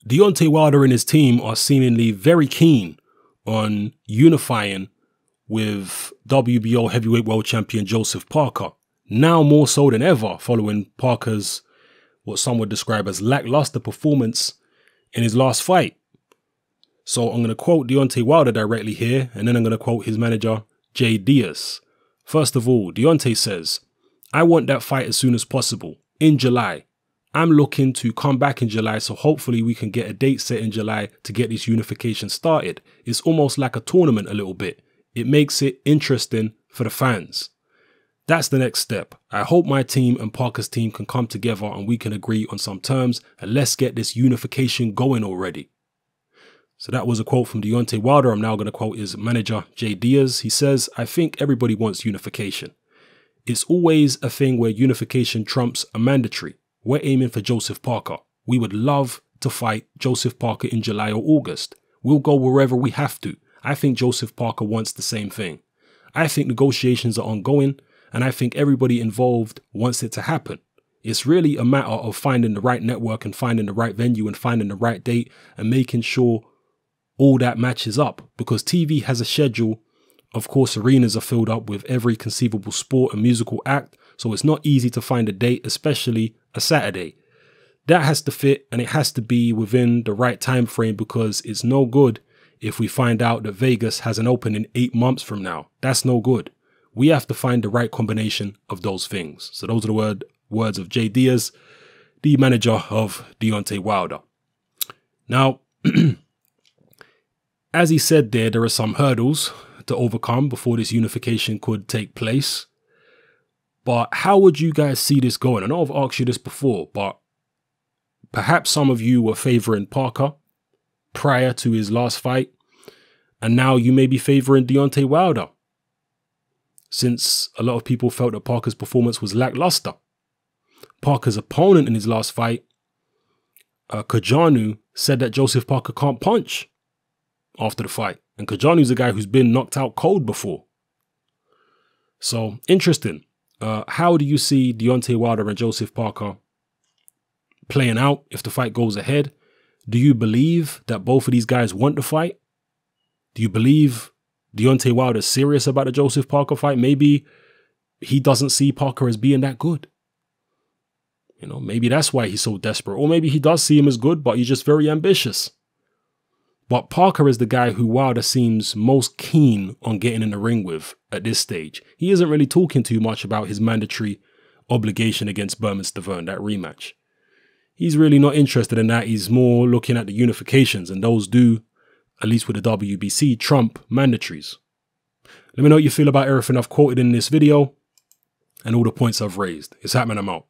Deontay Wilder and his team are seemingly very keen on unifying with WBO heavyweight world champion Joseph Parker, now more so than ever following Parker's what some would describe as lackluster performance in his last fight. So I'm going to quote Deontay Wilder directly here, and then I'm going to quote his manager, Jay Diaz. First of all, Deontay says, "I want that fight as soon as possible, in July. I'm looking to come back in July, so hopefully we can get a date set in July to get this unification started. It's almost like a tournament a little bit. It makes it interesting for the fans. That's the next step. I hope my team and Parker's team can come together and we can agree on some terms, and let's get this unification going already." So that was a quote from Deontay Wilder. I'm now going to quote his manager, Jay Diaz. He says, "I think everybody wants unification. It's always a thing where unification trumps a mandatory. We're aiming for Joseph Parker. We would love to fight Joseph Parker in July or August. We'll go wherever we have to. I think Joseph Parker wants the same thing. I think negotiations are ongoing, and I think everybody involved wants it to happen. It's really a matter of finding the right network and finding the right venue and finding the right date and making sure all that matches up, because TV has a schedule. Of course, arenas are filled up with every conceivable sport and musical act, so it's not easy to find a date, especially a Saturday. That has to fit, and it has to be within the right time frame, because it's no good if we find out that Vegas has an open in 8 months from now. That's no good. We have to find the right combination of those things." So those are the words of Jay Diaz, the manager of Deontay Wilder. Now, as he said there are some hurdles to overcome before this unification could take place. But how would you guys see this going? I know I've asked you this before, but perhaps some of you were favoring Parker prior to his last fight, and now you may be favoring Deontay Wilder, since a lot of people felt that Parker's performance was lackluster. Parker's opponent in his last fight, Kajanu, said that Joseph Parker can't punch after the fight. And Kajanu's a guy who's been knocked out cold before. So, interesting. How do you see Deontay Wilder and Joseph Parker playing out if the fight goes ahead? Do you believe that both of these guys want the fight? Do you believe Deontay Wilder is serious about the Joseph Parker fight? Maybe he doesn't see Parker as being that good. You know, maybe that's why he's so desperate. Or maybe he does see him as good, but he's just very ambitious. But Parker is the guy who Wilder seems most keen on getting in the ring with at this stage. He isn't really talking too much about his mandatory obligation against Berman Stavern, that rematch. He's really not interested in that. He's more looking at the unifications, and those do, at least with the WBC, trump mandatories. Let me know what you feel about everything I've quoted in this video and all the points I've raised. It's happening, I'm out.